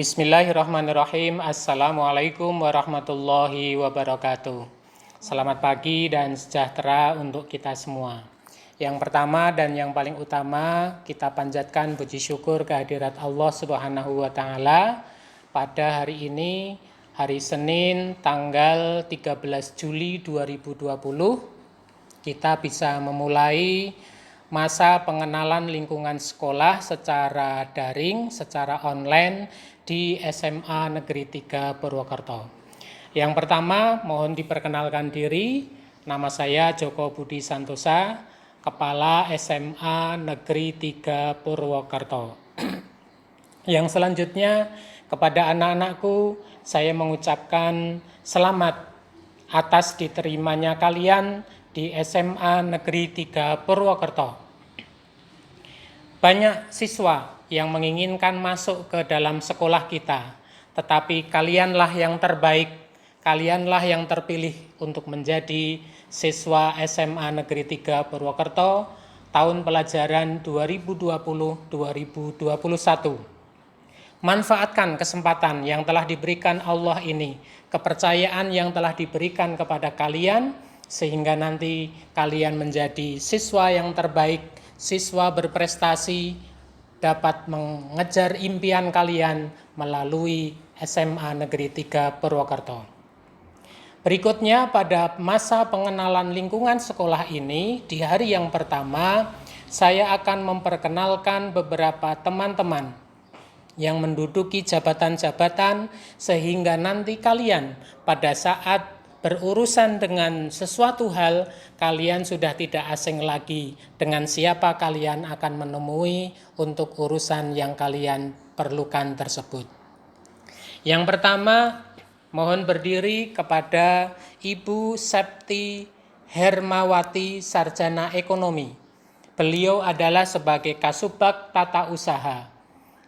Bismillahirrahmanirrahim. Assalamualaikum warahmatullahi wabarakatuh. Selamat pagi dan sejahtera untuk kita semua. Yang pertama dan yang paling utama, kita panjatkan puji syukur kehadirat Allah Subhanahu wa taala pada hari ini, hari Senin tanggal 13 Juli 2020. Kita bisa memulai masa pengenalan lingkungan sekolah secara daring, secara online di SMA Negeri 3 Purwokerto. Yang pertama, mohon diperkenalkan diri. Nama saya Joko Budi Santosa, Kepala SMA Negeri 3 Purwokerto. Yang selanjutnya, kepada anak-anakku, saya mengucapkan selamat atas diterimanya kalian di SMA Negeri 3 Purwokerto. Banyak siswa yang menginginkan masuk ke dalam sekolah kita, tetapi kalianlah yang terbaik, kalianlah yang terpilih untuk menjadi siswa SMA Negeri 3 Purwokerto tahun pelajaran 2020-2021. Manfaatkan kesempatan yang telah diberikan Allah ini, kepercayaan yang telah diberikan kepada kalian, sehingga nanti kalian menjadi siswa yang terbaik, siswa berprestasi, dapat mengejar impian kalian melalui SMA Negeri 3 Purwokerto. Berikutnya, pada masa pengenalan lingkungan sekolah ini, di hari yang pertama, saya akan memperkenalkan beberapa teman-teman yang menduduki jabatan-jabatan, sehingga nanti kalian pada saat berurusan dengan sesuatu hal, kalian sudah tidak asing lagi dengan siapa kalian akan menemui untuk urusan yang kalian perlukan tersebut. Yang pertama, mohon berdiri kepada Ibu Septi Hermawati, Sarjana Ekonomi. Beliau adalah sebagai Kasubag Tata Usaha.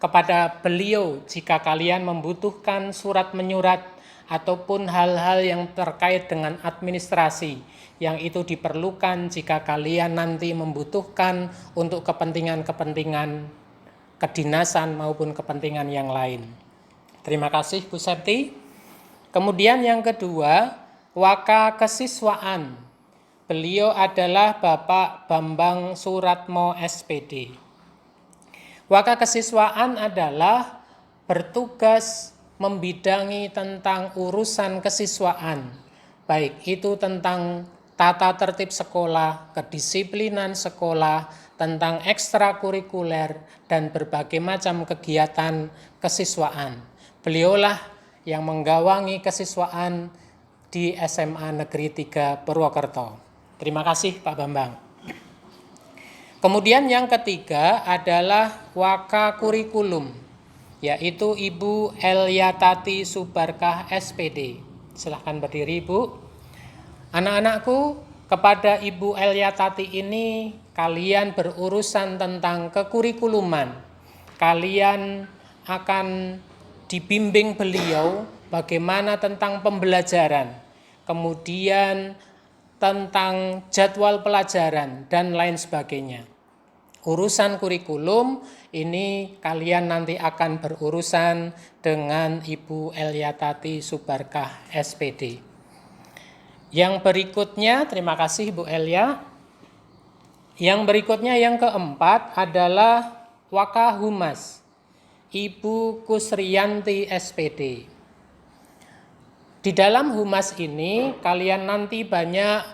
Kepada beliau, jika kalian membutuhkan surat menyurat ataupun hal-hal yang terkait dengan administrasi yang itu diperlukan jika kalian nanti membutuhkan untuk kepentingan-kepentingan kedinasan maupun kepentingan yang lain. Terima kasih Bu Septi. Kemudian yang kedua, Waka Kesiswaan. Beliau adalah Bapak Bambang Suratmo SPD. Waka Kesiswaan adalah bertugas membidangi tentang urusan kesiswaan, baik itu tentang tata tertib sekolah, kedisiplinan sekolah, tentang ekstrakurikuler, dan berbagai macam kegiatan kesiswaan. Beliaulah yang menggawangi kesiswaan di SMA Negeri 3 Purwokerto. Terima kasih Pak Bambang. Kemudian yang ketiga adalah Waka Kurikulum, yaitu Ibu Elyatati Subarkah SPD. Silahkan berdiri Ibu. Anak-anakku, kepada Ibu Elyatati ini kalian berurusan tentang kekurikuluman. Kalian akan dibimbing beliau bagaimana tentang pembelajaran, kemudian tentang jadwal pelajaran dan lain sebagainya. Urusan kurikulum ini kalian nanti akan berurusan dengan Ibu Elyatati Subarkah SPD. Yang berikutnya, terima kasih Bu Elia. Yang berikutnya yang keempat adalah Waka Humas, Ibu Kusriyanti SPD. Di dalam humas ini kalian nanti banyak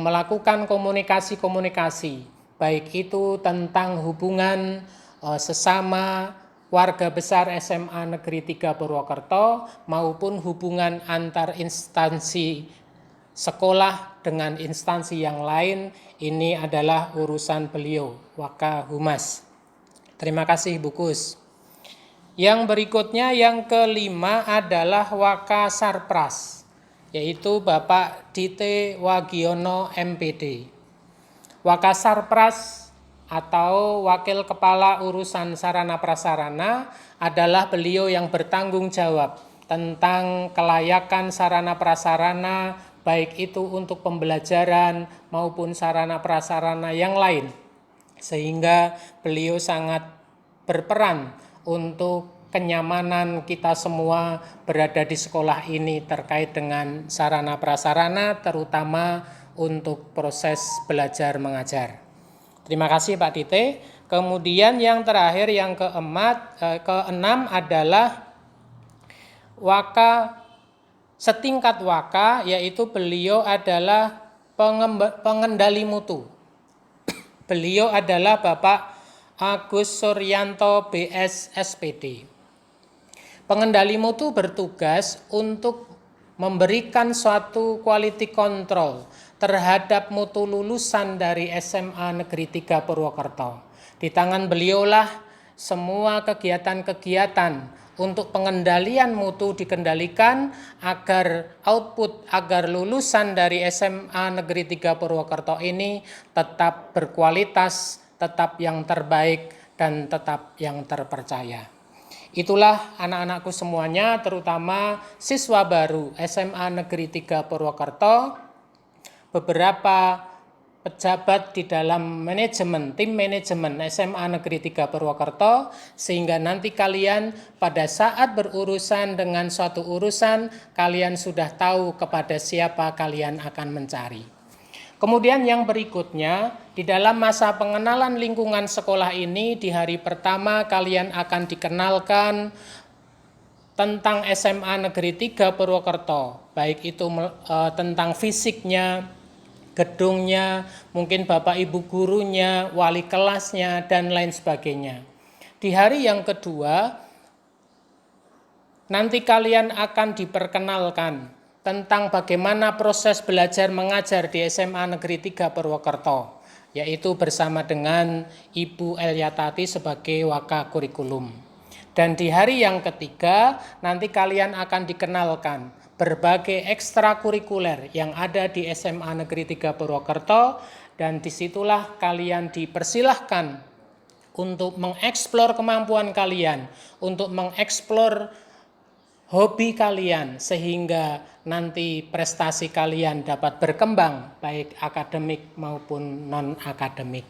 melakukan komunikasi-komunikasi, baik itu tentang hubungan sesama warga besar SMA Negeri 3 Purwokerto maupun hubungan antar instansi sekolah dengan instansi yang lain. Ini adalah urusan beliau, Waka Humas. Terima kasih Bu Kus. Yang berikutnya yang kelima adalah Waka Sarpras, yaitu Bapak Dite Wagiono MPD. Waka Sarpras atau Wakil Kepala Urusan Sarana Prasarana adalah beliau yang bertanggung jawab tentang kelayakan sarana prasarana, baik itu untuk pembelajaran maupun sarana prasarana yang lain. Sehingga beliau sangat berperan untuk kenyamanan kita semua berada di sekolah ini terkait dengan sarana prasarana, terutama untuk proses belajar mengajar. Terima kasih Pak Tite. Kemudian yang terakhir, yang keenam adalah Waka, setingkat Waka, yaitu beliau adalah pengendali mutu. Beliau adalah Bapak Agus Suryanto BS SPD. Pengendali mutu bertugas untuk memberikan suatu quality control terhadap mutu lulusan dari SMA Negeri 3 Purwokerto. Di tangan beliaulah semua kegiatan-kegiatan untuk pengendalian mutu dikendalikan agar output, agar lulusan dari SMA Negeri 3 Purwokerto ini tetap berkualitas, tetap yang terbaik, dan tetap yang terpercaya. Itulah anak-anakku semuanya, terutama siswa baru SMA Negeri 3 Purwokerto, beberapa pejabat di dalam manajemen, tim manajemen SMA Negeri 3 Purwokerto, sehingga nanti kalian pada saat berurusan dengan suatu urusan, kalian sudah tahu kepada siapa kalian akan mencari. Kemudian yang berikutnya, di dalam masa pengenalan lingkungan sekolah ini, di hari pertama kalian akan dikenalkan tentang SMA Negeri 3 Purwokerto, baik itu tentang fisiknya, gedungnya, mungkin Bapak Ibu gurunya, wali kelasnya, dan lain sebagainya. Di hari yang kedua, nanti kalian akan diperkenalkan tentang bagaimana proses belajar mengajar di SMA Negeri 3 Purwokerto, yaitu bersama dengan Ibu Elyatati sebagai Waka Kurikulum. Dan di hari yang ketiga, nanti kalian akan dikenalkan berbagai ekstrakurikuler yang ada di SMA Negeri 3 Purwokerto, dan disitulah kalian dipersilahkan untuk mengeksplor kemampuan kalian, untuk mengeksplor hobi kalian, sehingga nanti prestasi kalian dapat berkembang baik akademik maupun non-akademik.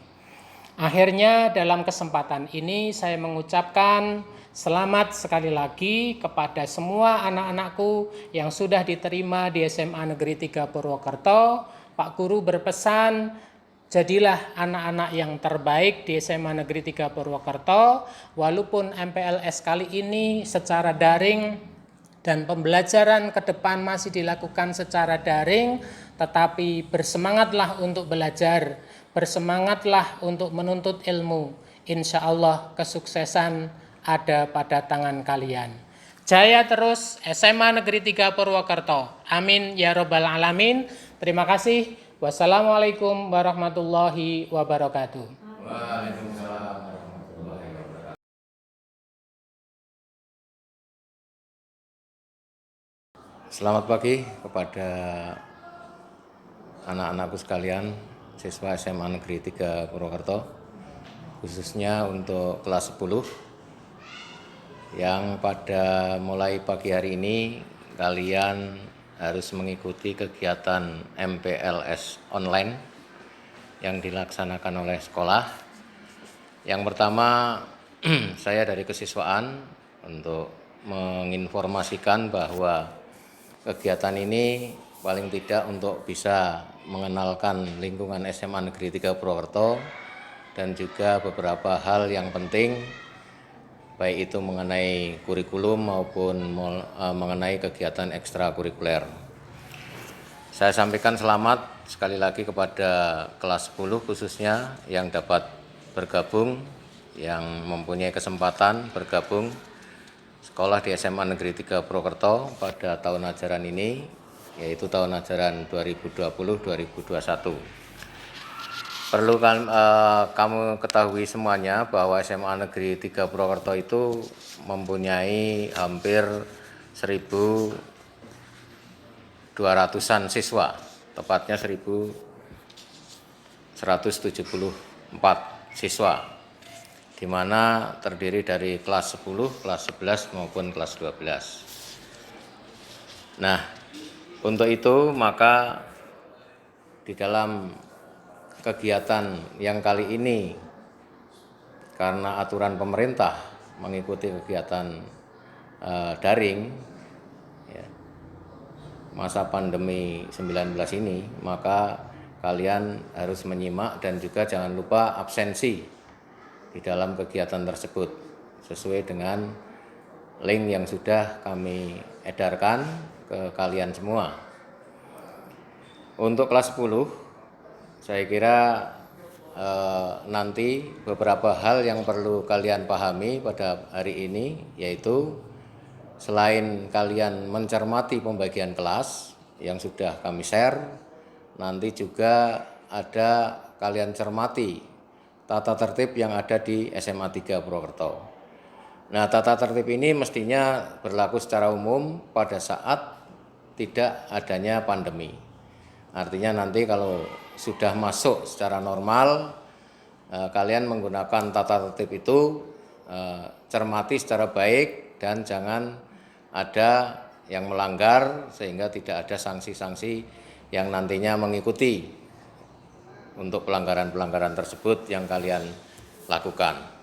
Akhirnya dalam kesempatan ini saya mengucapkan selamat sekali lagi kepada semua anak-anakku yang sudah diterima di SMA Negeri 3 Purwokerto. Pak Guru berpesan, jadilah anak-anak yang terbaik di SMA Negeri 3 Purwokerto, walaupun MPLS kali ini secara daring dan pembelajaran ke depan masih dilakukan secara daring, tetapi bersemangatlah untuk belajar, bersemangatlah untuk menuntut ilmu. Insya Allah kesuksesan ada pada tangan kalian. Jaya terus SMA Negeri 3 Purwokerto. Amin ya robbal alamin. Terima kasih. Wassalamualaikum warahmatullahi wabarakatuh. Waalaikumsalam. Selamat pagi kepada anak-anakku sekalian, siswa SMA Negeri 3 Purwokerto, khususnya untuk kelas 10 yang pada mulai pagi hari ini kalian harus mengikuti kegiatan MPLS online yang dilaksanakan oleh sekolah. Yang pertama, saya dari kesiswaan untuk menginformasikan bahwa kegiatan ini paling tidak untuk bisa mengenalkan lingkungan SMA Negeri 3 Purwokerto dan juga beberapa hal yang penting, baik itu mengenai kurikulum maupun mengenai kegiatan ekstrakurikuler. Saya sampaikan selamat sekali lagi kepada kelas 10 khususnya yang dapat bergabung, yang mempunyai kesempatan bergabung sekolah di SMA Negeri 3 Purwokerto pada tahun ajaran ini, yaitu tahun ajaran 2020-2021. Perlu kamu ketahui semuanya bahwa SMA Negeri 3 Purwokerto itu mempunyai hampir 1.200-an siswa, tepatnya 1.174 siswa, di mana terdiri dari kelas 10, kelas 11 maupun kelas 12. Nah, untuk itu maka di dalam kegiatan yang kali ini, karena aturan pemerintah mengikuti kegiatan daring ya, masa pandemi 19 ini, maka kalian harus menyimak dan juga jangan lupa absensi di dalam kegiatan tersebut sesuai dengan link yang sudah kami edarkan ke kalian semua. Untuk kelas 10, saya kira nanti beberapa hal yang perlu kalian pahami pada hari ini, yaitu selain kalian mencermati pembagian kelas yang sudah kami share, nanti juga ada kalian cermati tata tertib yang ada di SMA 3 Purwokerto. Nah, tata tertib ini mestinya berlaku secara umum pada saat tidak adanya pandemi. Artinya nanti kalau sudah masuk secara normal, kalian menggunakan tata tertib itu cermati secara baik dan jangan ada yang melanggar sehingga tidak ada sanksi-sanksi yang nantinya mengikuti untuk pelanggaran-pelanggaran tersebut yang kalian lakukan.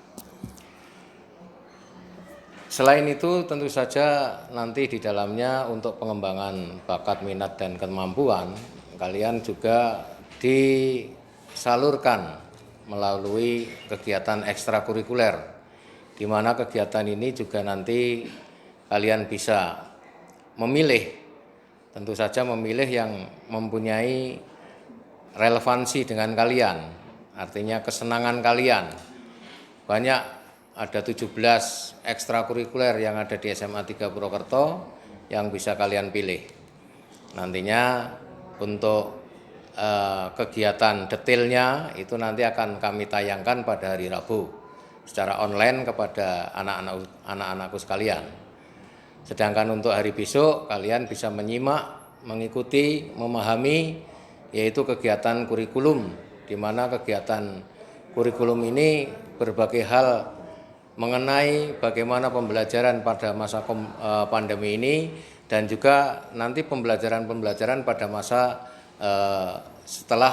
Selain itu tentu saja nanti di dalamnya untuk pengembangan bakat, minat, dan kemampuan kalian juga disalurkan melalui kegiatan ekstrakurikuler, di mana kegiatan ini juga nanti kalian bisa memilih, tentu saja memilih yang mempunyai relevansi dengan kalian, artinya kesenangan kalian. Banyak, ada 17 ekstrakurikuler yang ada di SMA 3 Purwokerto yang bisa kalian pilih. Nantinya untuk kegiatan detailnya itu nanti akan kami tayangkan pada hari Rabu secara online kepada anak-anakku sekalian. Sedangkan untuk hari besok kalian bisa menyimak, mengikuti, memahami yaitu kegiatan kurikulum, di mana kegiatan kurikulum ini berbagai hal mengenai bagaimana pembelajaran pada masa pandemi ini dan juga nanti pembelajaran pada masa setelah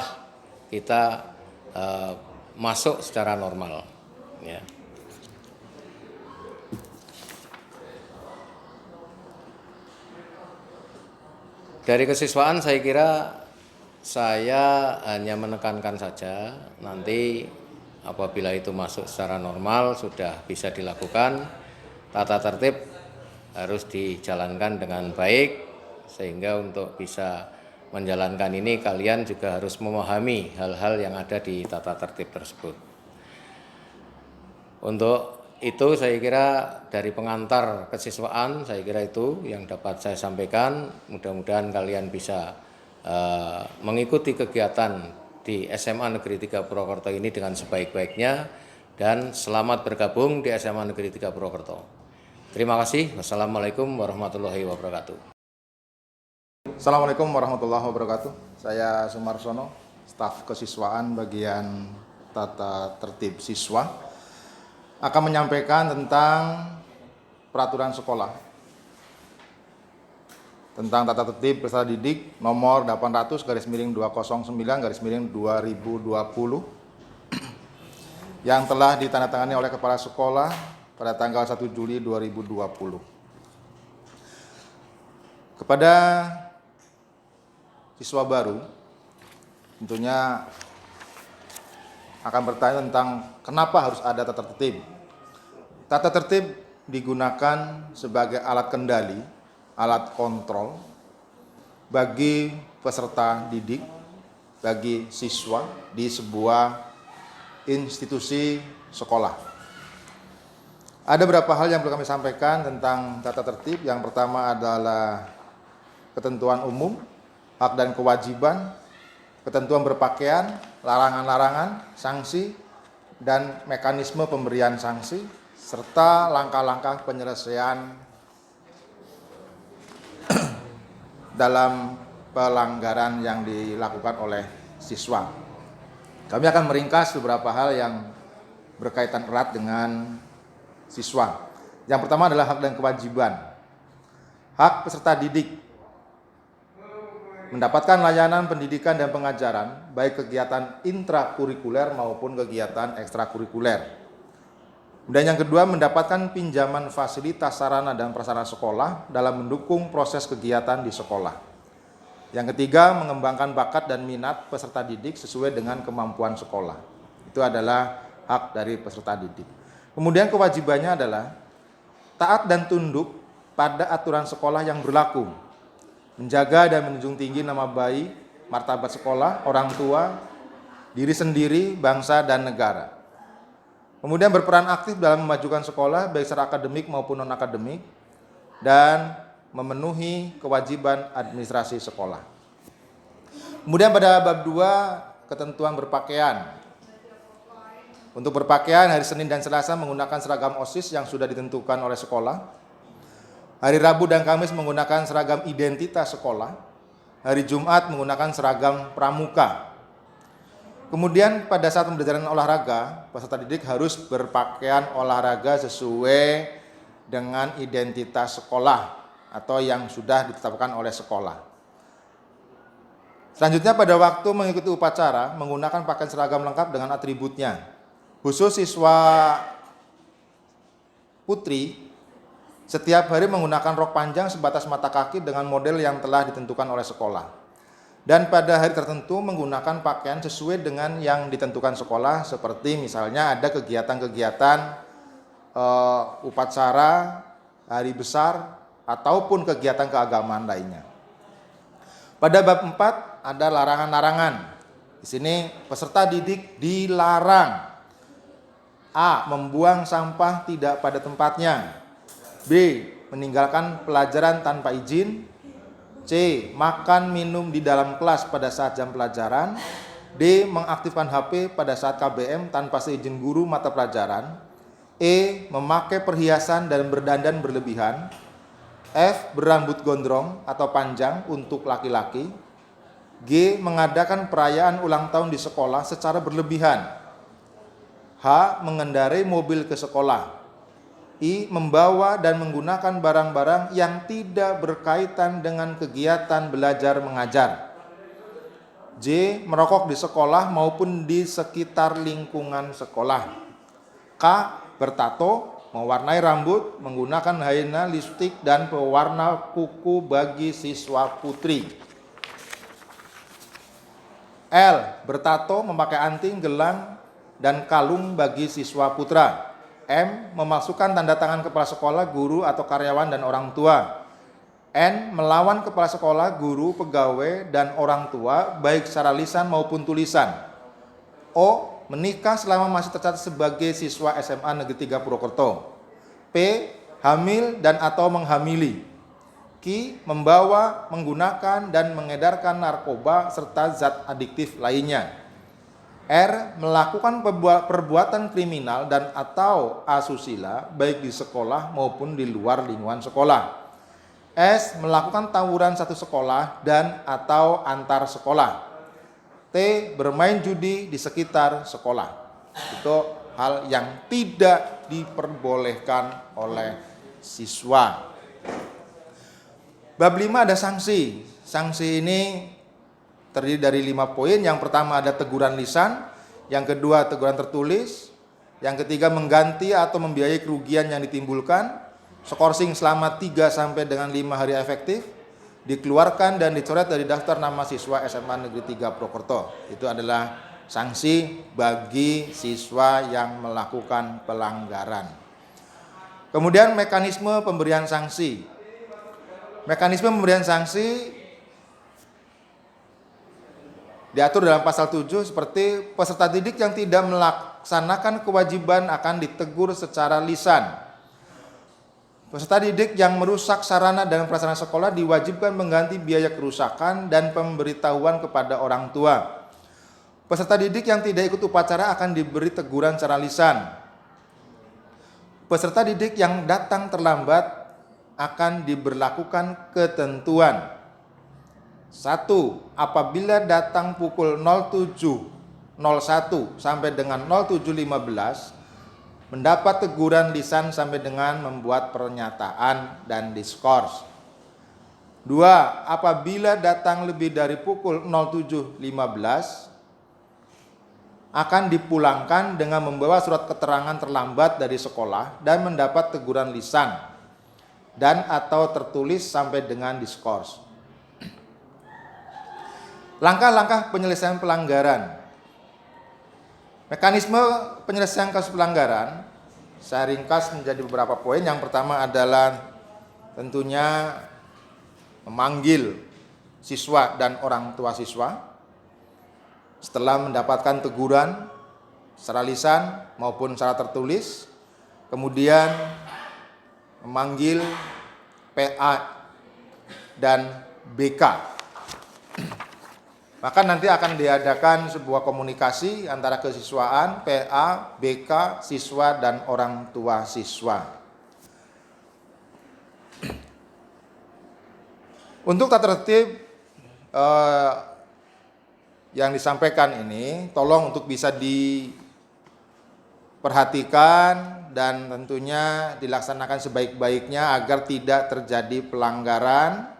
kita masuk secara normal. Ya. Dari kesiswaan saya kira saya hanya menekankan saja, nanti apabila itu masuk secara normal sudah bisa dilakukan, tata tertib harus dijalankan dengan baik, sehingga untuk bisa menjalankan ini kalian juga harus memahami hal-hal yang ada di tata tertib tersebut. Untuk itu saya kira dari pengantar kesiswaan, saya kira itu yang dapat saya sampaikan. Mudah-mudahan kalian bisa mengikuti kegiatan di SMA Negeri 3 Purwokerto ini dengan sebaik-baiknya dan selamat bergabung di SMA Negeri 3 Purwokerto. Terima kasih. Wassalamualaikum warahmatullahi wabarakatuh. Assalamualaikum warahmatullahi wabarakatuh. Saya Sumarsono, staf kesiswaan bagian tata tertib siswa, akan menyampaikan tentang peraturan sekolah tentang tata tertib peserta didik nomor 800/209/2020 yang telah ditandatangani oleh Kepala Sekolah pada tanggal 1 Juli 2020. Kepada siswa baru, tentunya akan bertanya tentang kenapa harus ada tata tertib. Tata tertib digunakan sebagai alat kendali, alat kontrol bagi peserta didik, bagi siswa di sebuah institusi sekolah. Ada beberapa hal yang perlu kami sampaikan tentang tata tertib. Yang pertama adalah ketentuan umum, hak dan kewajiban, ketentuan berpakaian, larangan-larangan, sanksi, dan mekanisme pemberian sanksi, serta langkah-langkah penyelesaian dalam pelanggaran yang dilakukan oleh siswa. Kami akan meringkas beberapa hal yang berkaitan erat dengan siswa. Yang pertama adalah hak dan kewajiban. Hak peserta didik mendapatkan layanan pendidikan dan pengajaran, baik kegiatan intrakurikuler maupun kegiatan ekstrakurikuler. Dan yang kedua, mendapatkan pinjaman fasilitas sarana dan prasarana sekolah dalam mendukung proses kegiatan di sekolah. Yang ketiga, mengembangkan bakat dan minat peserta didik sesuai dengan kemampuan sekolah. Itu adalah hak dari peserta didik. Kemudian kewajibannya adalah taat dan tunduk pada aturan sekolah yang berlaku, menjaga dan menjunjung tinggi nama baik, martabat sekolah, orang tua, diri sendiri, bangsa, dan negara. Kemudian berperan aktif dalam memajukan sekolah baik secara akademik maupun non-akademik dan memenuhi kewajiban administrasi sekolah. Kemudian pada bab 2, ketentuan berpakaian. Untuk berpakaian, hari Senin dan Selasa menggunakan seragam OSIS yang sudah ditentukan oleh sekolah. Hari Rabu dan Kamis menggunakan seragam identitas sekolah. Hari Jumat menggunakan seragam pramuka. Kemudian pada saat pembelajaran olahraga, peserta didik harus berpakaian olahraga sesuai dengan identitas sekolah atau yang sudah ditetapkan oleh sekolah. Selanjutnya pada waktu mengikuti upacara, menggunakan pakaian seragam lengkap dengan atributnya. Khusus siswa putri, setiap hari menggunakan rok panjang sebatas mata kaki dengan model yang telah ditentukan oleh sekolah. Dan pada hari tertentu menggunakan pakaian sesuai dengan yang ditentukan sekolah, seperti misalnya ada kegiatan-kegiatan upacara, hari besar, ataupun kegiatan keagamaan lainnya. Pada bab 4 ada larangan-larangan. Di sini peserta didik dilarang: A. Membuang sampah tidak pada tempatnya. B. Meninggalkan pelajaran tanpa izin. C. Makan minum di dalam kelas pada saat jam pelajaran. D. Mengaktifkan HP pada saat KBM tanpa seizin guru mata pelajaran. E. Memakai perhiasan dan berdandan berlebihan. F. Berambut gondrong atau panjang untuk laki-laki. G. Mengadakan perayaan ulang tahun di sekolah secara berlebihan. H. Mengendarai mobil ke sekolah. I. Membawa dan menggunakan barang-barang yang tidak berkaitan dengan kegiatan belajar mengajar. J. Merokok di sekolah maupun di sekitar lingkungan sekolah. K. Bertato, mewarnai rambut, menggunakan henna, lipstik, dan pewarna kuku bagi siswa putri. L. Bertato, memakai anting, gelang, dan kalung bagi siswa putra. M. Memasukkan tanda tangan kepala sekolah, guru, atau karyawan dan orang tua. N. Melawan kepala sekolah, guru, pegawai, dan orang tua, baik secara lisan maupun tulisan. O. Menikah selama masih tercatat sebagai siswa SMA Negeri 3 Purwokerto. P. Hamil dan atau menghamili. Q. Membawa, menggunakan, dan mengedarkan narkoba serta zat adiktif lainnya. R. Melakukan perbuatan kriminal dan atau asusila baik di sekolah maupun di luar lingkungan sekolah. S. Melakukan tawuran satu sekolah dan atau antar sekolah. T. Bermain judi di sekitar sekolah. Itu hal yang tidak diperbolehkan oleh siswa. Bab 5 ada sanksi. Sanksi ini terdiri dari 5 poin. Yang pertama ada teguran lisan, yang kedua teguran tertulis, yang ketiga mengganti atau membiayai kerugian yang ditimbulkan, skorsing selama 3 sampai dengan 5 hari efektif, dikeluarkan dan dicoret dari daftar nama siswa SMA Negeri 3 Purwokerto. Itu adalah sanksi bagi siswa yang melakukan pelanggaran. Kemudian mekanisme pemberian sanksi. Mekanisme pemberian sanksi diatur dalam pasal 7 seperti peserta didik yang tidak melaksanakan kewajiban akan ditegur secara lisan. Peserta didik yang merusak sarana dan prasarana sekolah diwajibkan mengganti biaya kerusakan dan pemberitahuan kepada orang tua. Peserta didik yang tidak ikut upacara akan diberi teguran secara lisan. Peserta didik yang datang terlambat akan diberlakukan ketentuan. 1. Apabila datang pukul 07.01 sampai dengan 07.15 mendapat teguran lisan sampai dengan membuat pernyataan dan diskors. 2. Apabila datang lebih dari pukul 07.15 akan dipulangkan dengan membawa surat keterangan terlambat dari sekolah dan mendapat teguran lisan dan atau tertulis sampai dengan diskors. Langkah-langkah penyelesaian pelanggaran. Mekanisme penyelesaian kasus pelanggaran saya ringkas menjadi beberapa poin. Yang pertama adalah tentunya memanggil siswa dan orang tua siswa setelah mendapatkan teguran secara lisan maupun secara tertulis, kemudian memanggil PA dan BK. Maka nanti akan diadakan sebuah komunikasi antara kesiswaan, PA, BK, siswa, dan orang tua siswa. Untuk tata tertib yang disampaikan ini, tolong untuk bisa diperhatikan dan tentunya dilaksanakan sebaik-baiknya agar tidak terjadi pelanggaran.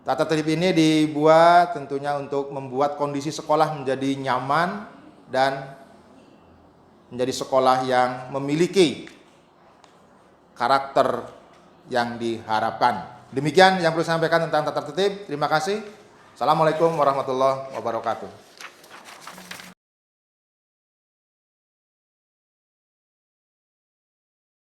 Tata tertib ini dibuat tentunya untuk membuat kondisi sekolah menjadi nyaman dan menjadi sekolah yang memiliki karakter yang diharapkan. Demikian yang perlu saya sampaikan tentang tata tertib. Terima kasih. Assalamualaikum warahmatullahi wabarakatuh.